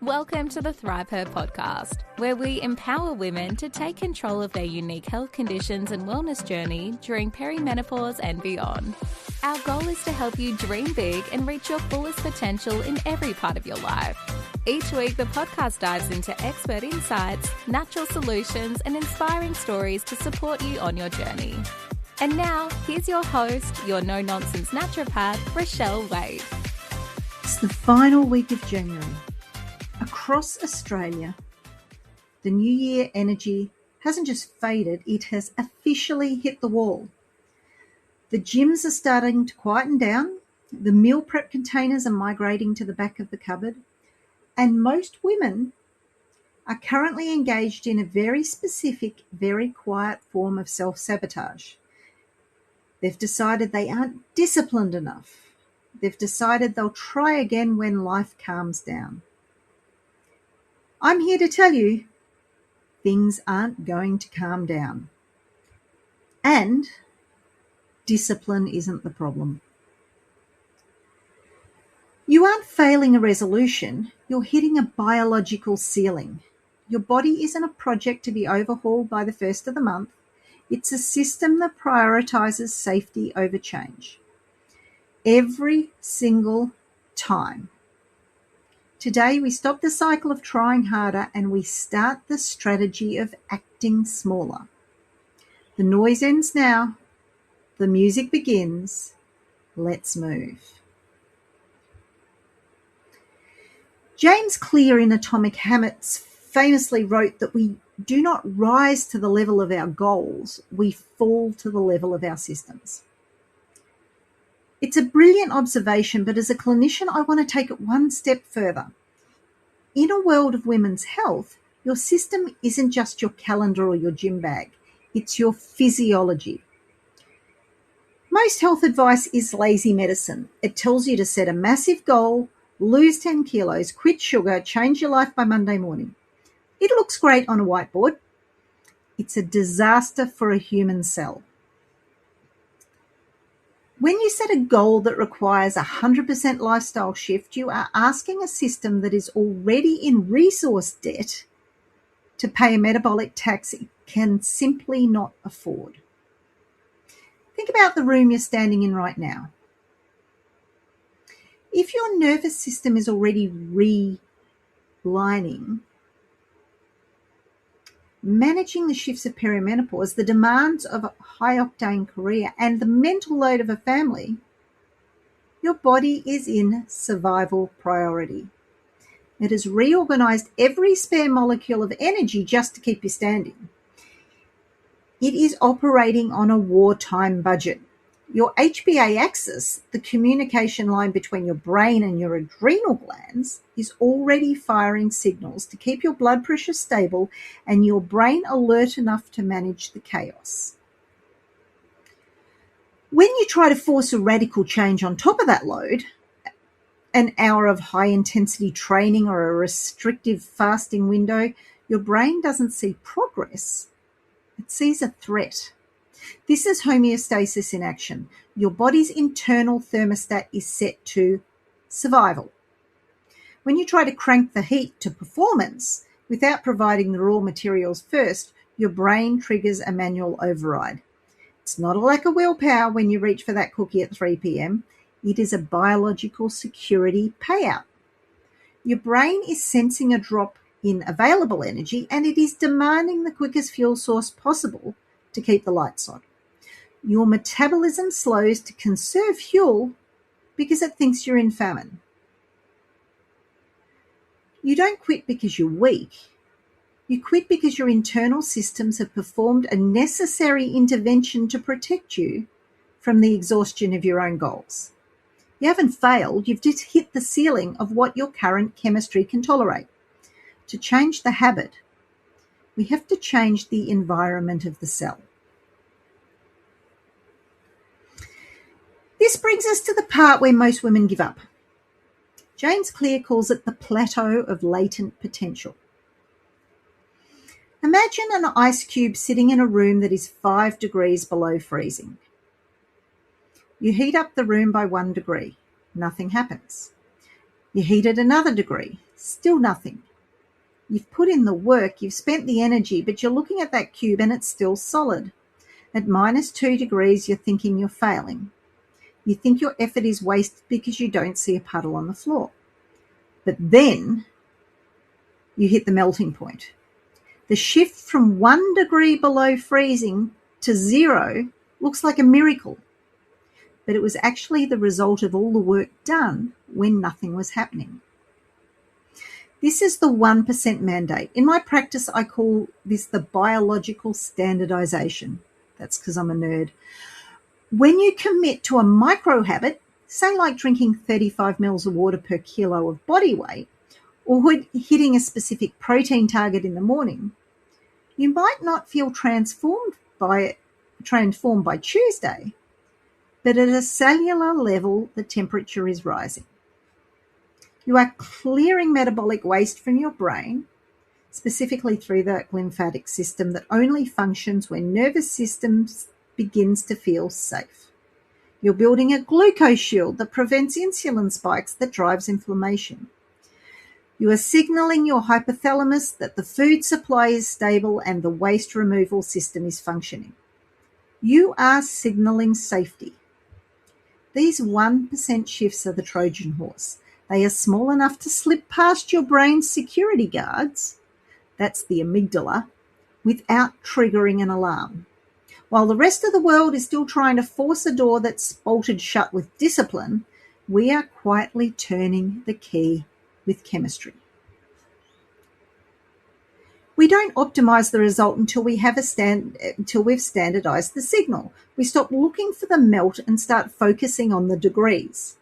Welcome to the ThriveHer podcast, where we empower women to take control of their unique health conditions and wellness journey during perimenopause and beyond. Our goal is to help you dream big and reach your fullest potential in every part of your life. Each week, the podcast dives into expert insights, natural solutions, and inspiring stories to support you on your journey. And now, here's your host, your no-nonsense naturopath, Rochelle Waite. It's the final week of January. Across Australia, the New Year energy hasn't just faded, it has officially hit the wall. The gyms are starting to quieten down, the meal prep containers are migrating to the back of the cupboard, and most women are currently engaged in a very specific, very quiet form of self-sabotage. They've decided they aren't disciplined enough. They've decided they'll try again when life calms down. I'm here to tell you, things aren't going to calm down. And discipline isn't the problem. You aren't failing a resolution, you're hitting a biological ceiling. Your body isn't a project to be overhauled by the first of the month. It's a system that prioritises safety over change. Every single time. Today, we stop the cycle of trying harder and we start the strategy of acting smaller. The noise ends now. The music begins. Let's move. James Clear in Atomic Habits famously wrote that we do not rise to the level of our goals, we fall to the level of our systems. It's a brilliant observation, but as a clinician, I want to take it one step further. In a world of women's health, your system isn't just your calendar or your gym bag. It's your physiology. Most health advice is lazy medicine. It tells you to set a massive goal, lose 10 kilos, quit sugar, change your life by Monday morning. It looks great on a whiteboard. It's a disaster for a human cell. When you set a goal that requires a 100% lifestyle shift, you are asking a system that is already in resource debt to pay a metabolic tax it can simply not afford. Think about the room you're standing in right now. If your nervous system is already relining, managing the shifts of perimenopause, the demands of a high-octane career, and the mental load of a family, your body is in survival priority. It has reorganized every spare molecule of energy just to keep you standing. It is operating on a wartime budget. Your HPA axis, the communication line between your brain and your adrenal glands, is already firing signals to keep your blood pressure stable and your brain alert enough to manage the chaos. When you try to force a radical change on top of that load, an hour of high-intensity training or a restrictive fasting window, your brain doesn't see progress. It sees a threat. This is homeostasis in action. Your body's internal thermostat is set to survival. When you try to crank the heat to performance without providing the raw materials first, your brain triggers a manual override. It's not a lack of willpower when you reach for that cookie at 3 p.m. It is a biological security payout. Your brain is sensing a drop in available energy and it is demanding the quickest fuel source possible to keep the lights on. Your metabolism slows to conserve fuel because it thinks you're in famine. You don't quit because you're weak. You quit because your internal systems have performed a necessary intervention to protect you from the exhaustion of your own goals. You haven't failed, you've just hit the ceiling of what your current chemistry can tolerate. To change the habit, we have to change the environment of the cell. This brings us to the part where most women give up. James Clear calls it the Plateau of Latent Potential. Imagine an ice cube sitting in a room that is 5 degrees below freezing. You heat up the room by 1 degree. Nothing happens. You heat it another degree, still nothing. You've put in the work, you've spent the energy, but you're looking at that cube and it's still solid. At -2 degrees, you're thinking you're failing. You think your effort is wasted because you don't see a puddle on the floor. But then you hit the melting point. The shift from 1 degree below freezing to 0 looks like a miracle, but it was actually the result of all the work done when nothing was happening. This is the 1% mandate. In my practice, I call this the biological standardization. That's because I'm a nerd. When you commit to a micro habit, say like drinking 35 mils of water per kilo of body weight, or hitting a specific protein target in the morning, you might not feel transformed by Tuesday, but at a cellular level, the temperature is rising. You are clearing metabolic waste from your brain, specifically through the lymphatic system that only functions when nervous system begins to feel safe. You're building a glucose shield that prevents insulin spikes that drives inflammation. You are signaling your hypothalamus that the food supply is stable and the waste removal system is functioning. You are signaling safety. These 1% shifts are the Trojan horse. They are small enough to slip past your brain's security guards, that's the amygdala, without triggering an alarm. While the rest of the world is still trying to force a door that's bolted shut with discipline, we are quietly turning the key with chemistry. We don't optimize the result until we've standardized the signal. We stop looking for the melt and start focusing on the degrees.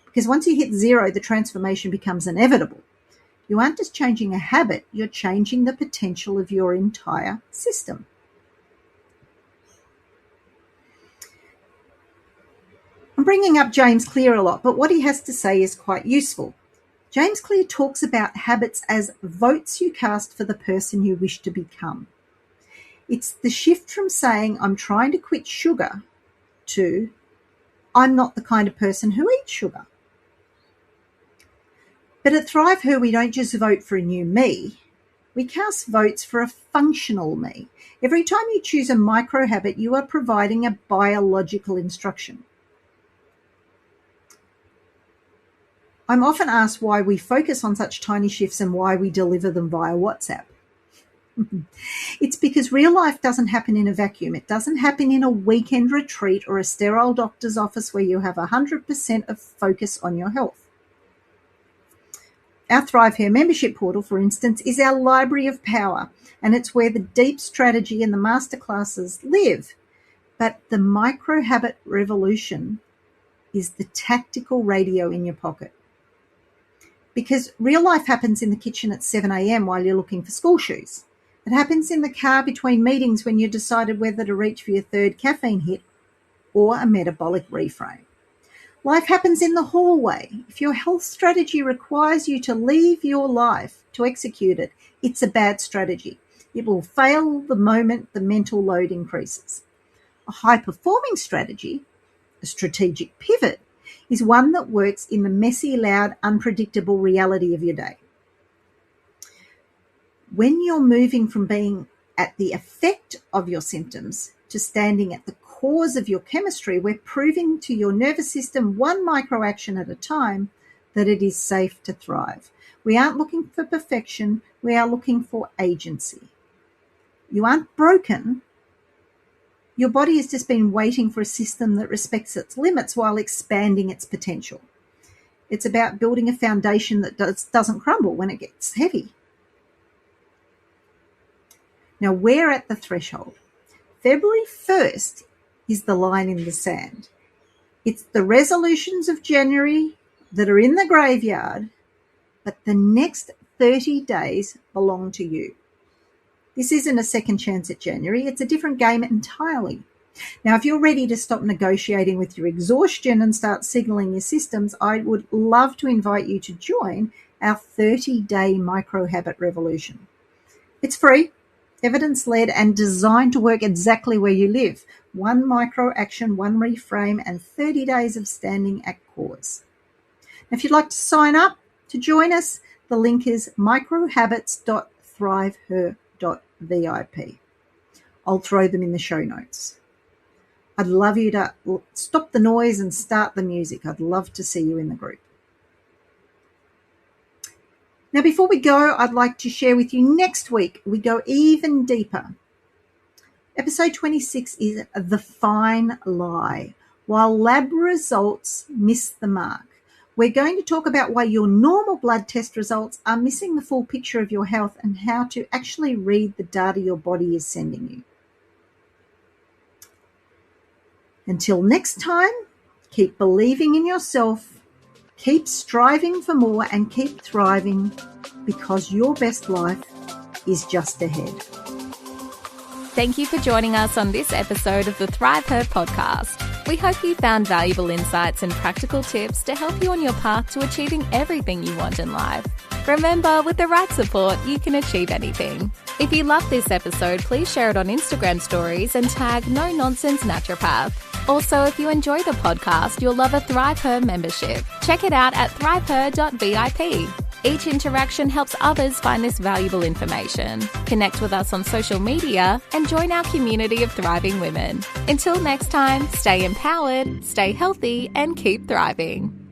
Because once you hit 0, the transformation becomes inevitable. You aren't just changing a habit, you're changing the potential of your entire system. I'm bringing up James Clear a lot, but what he has to say is quite useful. James Clear talks about habits as votes you cast for the person you wish to become. It's the shift from saying, I'm trying to quit sugar, to, I'm not the kind of person who eats sugar. But at ThriveHer, we don't just vote for a new me. We cast votes for a functional me. Every time you choose a micro habit, you are providing a biological instruction. I'm often asked why we focus on such tiny shifts and why we deliver them via WhatsApp. It's because real life doesn't happen in a vacuum. It doesn't happen in a weekend retreat or a sterile doctor's office where you have 100% of focus on your health. Our ThriveHer membership portal, for instance, is our library of power, and it's where the deep strategy and the masterclasses live. But the micro habit revolution is the tactical radio in your pocket. Because real life happens in the kitchen at 7 a.m. while you're looking for school shoes. It happens in the car between meetings when you decided whether to reach for your third caffeine hit or a metabolic reframe. Life happens in the hallway. If your health strategy requires you to leave your life to execute it, it's a bad strategy. It will fail the moment the mental load increases. A high-performing strategy, a strategic pivot, is one that works in the messy, loud, unpredictable reality of your day. When you're moving from being at the effect of your symptoms to standing at the cause of your chemistry, we're proving to your nervous system, one micro-action at a time, that it is safe to thrive. We aren't looking for perfection, we are looking for agency. You aren't broken. Your body has just been waiting for a system that respects its limits while expanding its potential. It's about building a foundation that doesn't crumble when it gets heavy. Now, we're at the threshold. February 1st is the line in the sand. It's the resolutions of January that are in the graveyard, but the next 30 days belong to you. This isn't a second chance at January. It's a different game entirely. Now, if you're ready to stop negotiating with your exhaustion and start signaling your systems, I would love to invite you to join our 30-day micro-habit revolution. It's free, evidence-led, and designed to work exactly where you live. One micro-action, one reframe, and 30 days of standing at cause. If you'd like to sign up, To join us, the link is microhabits.thriveher.vip. I'll throw them in the show notes. I'd love you to stop the noise and start the music. I'd love to see you in the group. Now, before we go, I'd like to share with you next week, we go even deeper. Episode 26 is The Fine Lie, While Lab Results Miss the Mark. We're going to talk about why your normal blood test results are missing the full picture of your health and how to actually read the data your body is sending you. Until next time, keep believing in yourself, keep striving for more, and keep thriving, because your best life is just ahead. Thank you for joining us on this episode of the ThriveHer podcast. We hope you found valuable insights and practical tips to help you on your path to achieving everything you want in life. Remember, with the right support, you can achieve anything. If you loved this episode, please share it on Instagram stories and tag No Nonsense Naturopath. Also, if you enjoy the podcast, you'll love a ThriveHer membership. Check it out at thriveher.vip. Each interaction helps others find this valuable information. Connect with us on social media and join our community of thriving women. Until next time, stay empowered, stay healthy, and keep thriving.